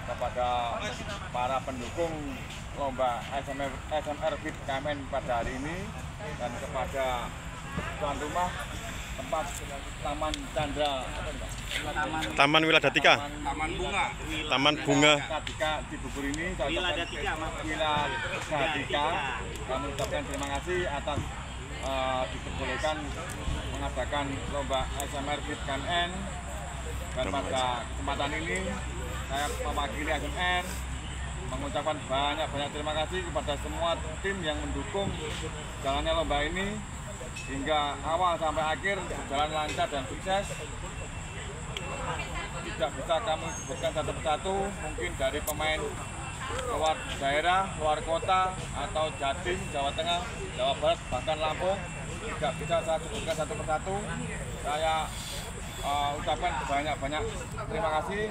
kepada para pendukung lomba SMR Fit KMN pada hari ini dan kepada tuan rumah tempat Taman Chandra Taman Wiladatika. Taman Bunga di Bubur ini Wiladatika. Kami ucapkan terima kasih atas diperbolehkan mengadakan lomba SMR Fit KMN dan pada kesempatan ini saya mewakili SMR mengucapkan banyak terima kasih kepada semua tim yang mendukung jalannya lomba ini hingga awal sampai akhir berjalan lancar dan sukses. Tidak bisa kami sebutkan satu persatu, mungkin dari pemain luar daerah, luar kota, atau Jatim, Jawa Tengah, Jawa Barat, bahkan Lampung, tidak bisa saya sebutkan satu persatu. Saya ucapkan banyak terima kasih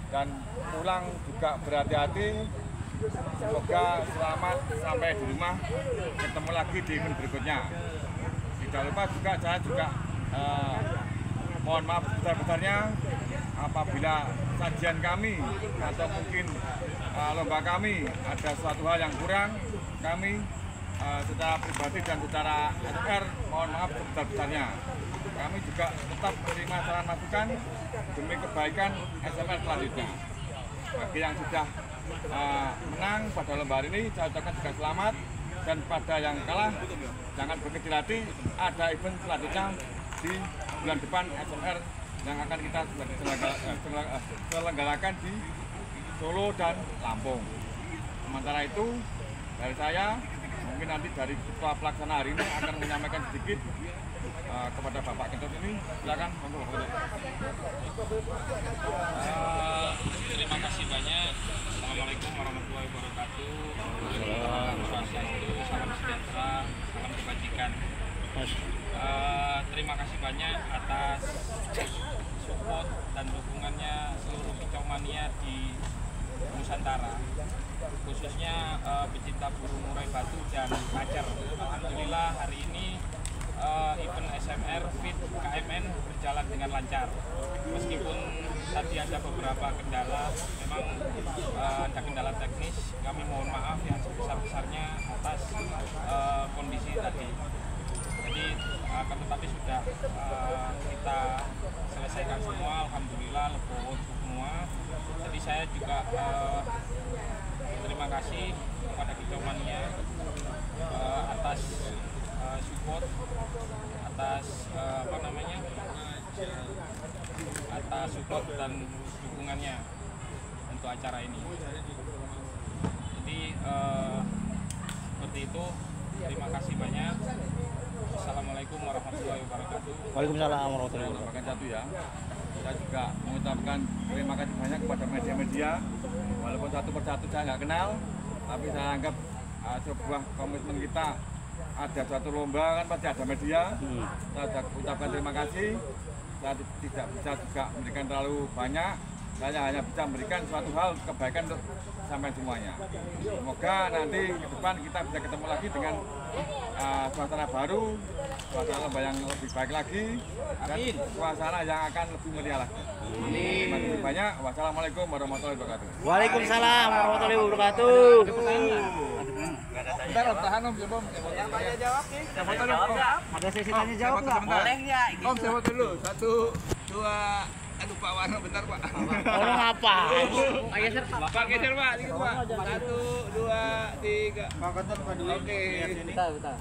dan pulang juga berhati-hati. Semoga selamat sampai di rumah, ketemu lagi di event berikutnya. Tidak lupa juga saya juga mohon maaf sebesar-besarnya apabila sajian kami atau mungkin lomba kami ada suatu hal yang kurang, kami secara pribadi dan secara SMR mohon maaf sebesar-besarnya. Kami juga tetap menerima saran masukan demi kebaikan SMR selanjutnya. Bagi yang sudah menang pada lomba hari ini, saya ucapkan juga selamat. Dan pada yang kalah, jangan berkecil hati, ada event selanjutnya di bulan depan SMR yang akan kita selenggarakan di Solo dan Lampung. Sementara itu, dari saya, mungkin nanti dari ketua pelaksana hari ini akan menyampaikan sedikit kepada Bapak Kentut ini. Silakan, terima kasih banyak. Assalamualaikum warahmatullahi wabarakatuh. Salam sejahtera, salam kebajikan. Terima kasih banyak atas support dan dukungannya seluruh kicau mania di Nusantara, khususnya pecinta burung murai batu dan kacer. Alhamdulillah hari ini event SMR Fit KMN berjalan dengan lancar. Meskipun tadi ada beberapa kendala, memang ada kendala teknis, kami mohon maaf yang sebesar-besarnya atas kondisi tadi. Jadi akan tetapi sudah kita selesaikan semua, alhamdulillah legowo semua. Jadi saya juga terima kasih kepada kicau mania atas support, atas atas support dan dukungannya untuk acara ini. Jadi seperti itu, terima kasih banyak. Assalamualaikum warahmatullahi wabarakatuh. Waalaikumsalam warahmatullahi wabarakatuh. Satu ya, saya juga mengucapkan terima kasih banyak kepada media-media. Walaupun satu persatu saya nggak kenal, tapi saya anggap sebuah komitmen kita. Ada suatu lomba kan pasti ada media. Saya ucapkan terima kasih. Saya tidak bisa juga memberikan terlalu banyak. Saya hanya bisa memberikan suatu hal kebaikan untuk sampai semuanya. Semoga nanti ke depan kita bisa ketemu lagi dengan suasana baru, suasana lomba yang lebih baik lagi, dan suasana yang akan lebih meriah lagi. Terima kasih banyak. Wassalamualaikum warahmatullahi wabarakatuh. Waalaikumsalam warahmatullahi wabarakatuh. Bentar, tahan Om, coba. Yang tanya jawab nih. Ada sesi tanya jawab nggak? Boleh nggak? Om, coba dulu. 1, 2. Aduh Pak Warno, bentar Pak. Tolong apa? Pak geser Pak. Pak geser Pak, dikit Pak. 1, 2, 3. Pak Kontor, Pak Dwi. Oke. Bentar. 1,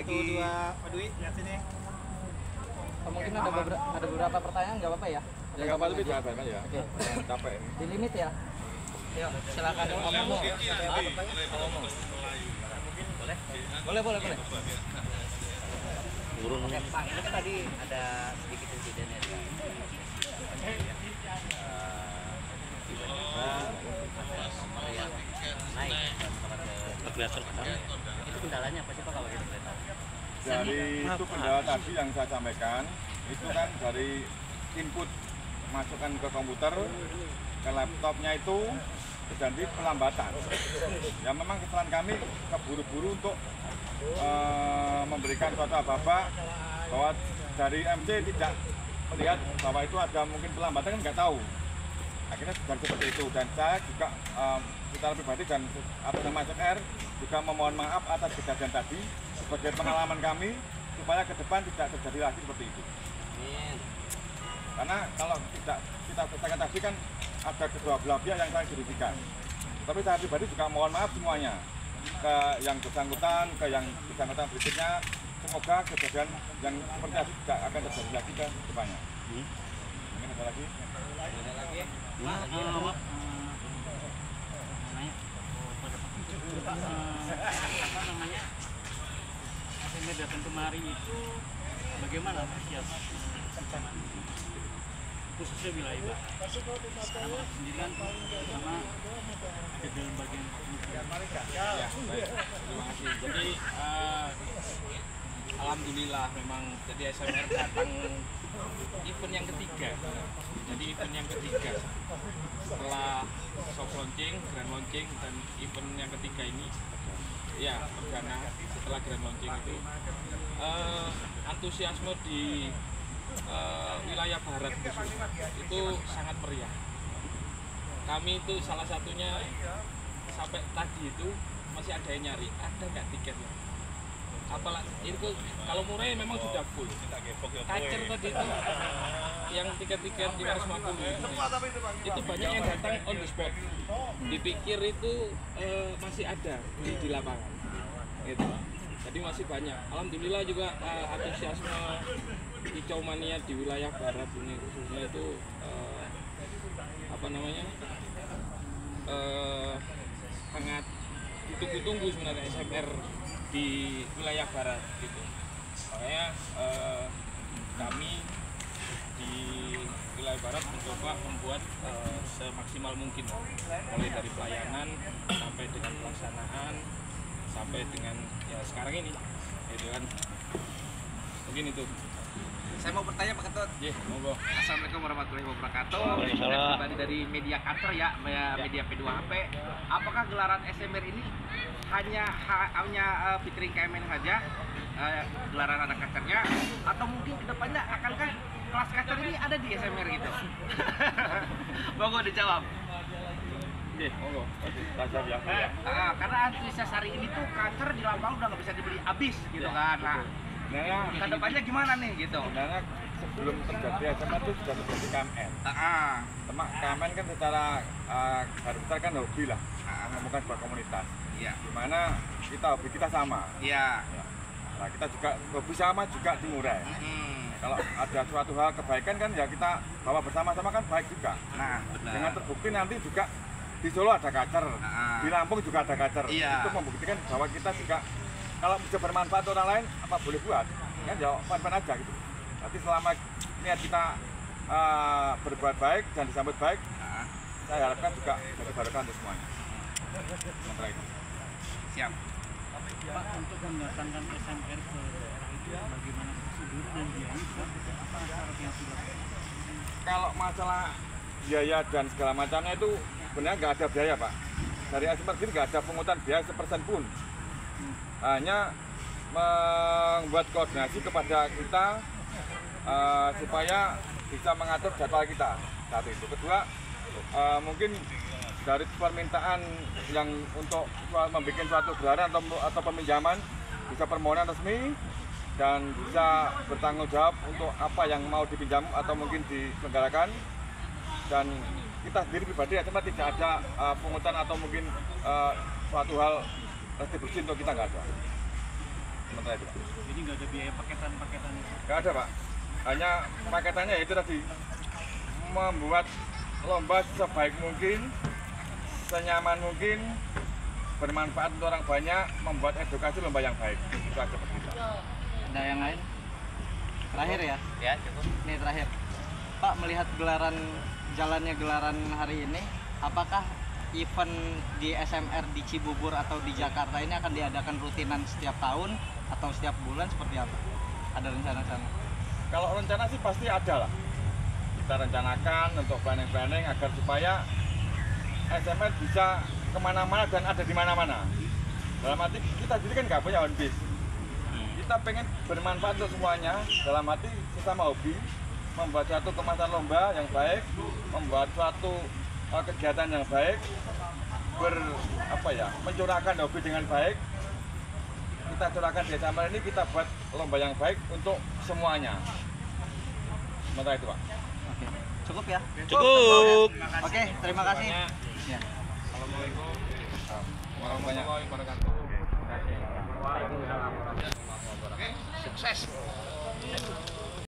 2, Pak Dwi, lihat sini. Mungkin ada beberapa pertanyaan, nggak apa-apa ya? Ya nggak apa-apa, biasa ya. Oke. Capek. Di limit ya? Yuk, silakan ngomong. Boleh. Oke, Pak, ini kan tadi ada sedikit insiden ya. Tiba-tiba ada nomor yang naik itu kendalanya apa sih Pak kalau kita boleh tahu? Dari itu kendala tadi yang saya sampaikan, itu kan dari input masukkan ke komputer, ke laptopnya itu terjadi pelambatan. Ya memang kesalahan kami keburu-buru untuk memberikan suatu apa-apa bahwa dari MC tidak melihat bahwa itu ada mungkin pelambatan, kan nggak tahu. Akhirnya bukan seperti itu, dan saya juga secara pribadi dan atas nama SMR juga memohon maaf atas kejadian tadi sebagai pengalaman kami supaya ke depan tidak terjadi lagi seperti itu. Karena kalau tidak kita katakan tadi kan ada kedua belah pihak yang saling dirugikan. Tapi saya pribadi juga mohon maaf semuanya ke yang bersangkutan, ke yang bersangkutan berikutnya. Semoga kejadian yang seperti itu tidak akan terjadi lagi ke depannya. Mungkin ada lagi? Ada lagi? Apa namanya? SMR datang kemari itu bagaimana siap khususnya wilayah Pak? Karena sendiri kan sama ada dalam bagian Ya, baik. Terima kasih. Jadi alhamdulillah memang jadi SMR datang event yang ketiga. Jadi event yang ketiga setelah soft launching, grand launching dan event yang ketiga ini ya perdana setelah grand launching itu antusiasme di wilayah barat khususnya itu sangat meriah. Kami itu salah satunya sampai tadi itu masih ada yang nyari, ada nggak tiketnya? Apalagi itu kalau murah memang sudah full. Kacer tadi itu yang tiket-tiket 550 itu banyak yang datang on the spot. Dipikir itu masih ada di lapangan. Gitu. Jadi masih banyak. Alhamdulillah juga antusiasme hijau mania di wilayah barat ini khususnya itu apa namanya sangat ditunggu-tunggu sebenarnya SMR di wilayah barat gitu. Makanya kami di wilayah barat mencoba membuat semaksimal mungkin mulai dari pelayanan sampai dengan pelaksanaan sampai dengan ya sekarang ini gitu kan. Mungkin itu. Saya mau bertanya Pak Ketut. Iya, monggo. Assalamualaikum warahmatullahi wabarakatuh. Waalaikumsalam. Kembali dari media Kacer ya, media P2HP. Apakah gelaran SMR ini hanya featuring KMN saja, gelaran anak kacernya, atau mungkin kedepannya akankah kelas kacer ini ada di SMR gitu? Monggo dijawab. Iya, monggo. Rasa biasa ya. Karena antusias hari ini tuh kacer di Lampang udah nggak bisa dibeli habis gitu kan. Nah, Sebenarnya kedepannya gimana nih gitu? sebenarnya sebelum terjadi SMA itu sudah terjadi KMN. Cuma KMN kan secara garis besar kan hobi lah, menemukan sebuah komunitas. Iya. Dimana hobi kita sama. Iya. Nah kita juga hobi sama juga di Murai. Kalau ada suatu hal kebaikan kan ya kita bawa bersama-sama kan baik juga. Nah, benar. Dengan terbukti nanti juga di Solo ada kacer, di Lampung juga ada kacer. Iya. Itu membuktikan bahwa kita juga kalau bisa bermanfaat orang lain apa boleh buat kan ya fun-fun aja gitu. Nanti selama niat kita berbuat baik dan disambut baik, saya harapkan juga jadi barokah untuk semuanya. Sementara itu. Siap. Pak, untuk mendatangkan SMR ke daerah itu bagaimana prosedur dan biaya apa syarat yang sudah Kalau masalah biaya dan segala macamnya itu sebenarnya nggak ada biaya Pak. Dari SMR sendiri nggak ada pungutan biaya sepersen pun. Hanya membuat koordinasi kepada kita supaya bisa mengatur jadwal kita. Satu itu. Kedua, mungkin dari permintaan yang untuk membuat suatu gelaran atau peminjaman bisa permohonan resmi dan bisa bertanggung jawab untuk apa yang mau dipinjam atau mungkin diselenggarakan. Dan kita sendiri pribadi tidak ada pungutan atau mungkin suatu hal retribusi untuk kita nggak ada. Sementara itu. jadi nggak ada biaya paketan Nggak ada Pak. Hanya paketannya itu tadi membuat lomba sebaik mungkin, senyaman mungkin, bermanfaat untuk orang banyak, membuat edukasi lomba yang baik. Itu aja Pak kita. Ada yang lain? Terakhir ya? Ya, cukup. Ini terakhir. Pak, melihat jalannya gelaran hari ini, apakah event di SMR di Cibubur atau di Jakarta ini akan diadakan rutinan setiap tahun atau setiap bulan seperti apa? Ada rencana-rencana? Kalau rencana sih pasti ada lah. Kita rencanakan untuk planning-planning agar supaya SMR bisa kemana-mana dan ada di mana-mana. Dalam arti kita jadi kan nggak punya home base. Kita pengen bermanfaat untuk semuanya. Dalam arti sesama hobi, membuat suatu kemasan lomba yang baik, membuat suatu kegiatan yang baik, mencurahkan hobi dengan baik. Kita curahkan di SMR ini, kita buat lomba yang baik untuk semuanya. Sementara itu, Pak. Oke. Cukup ya? Cukup. Oke, terima kasih. Ya. Assalamualaikum Warahmatullahi warahmatullahi wabarakatuh. Sukses.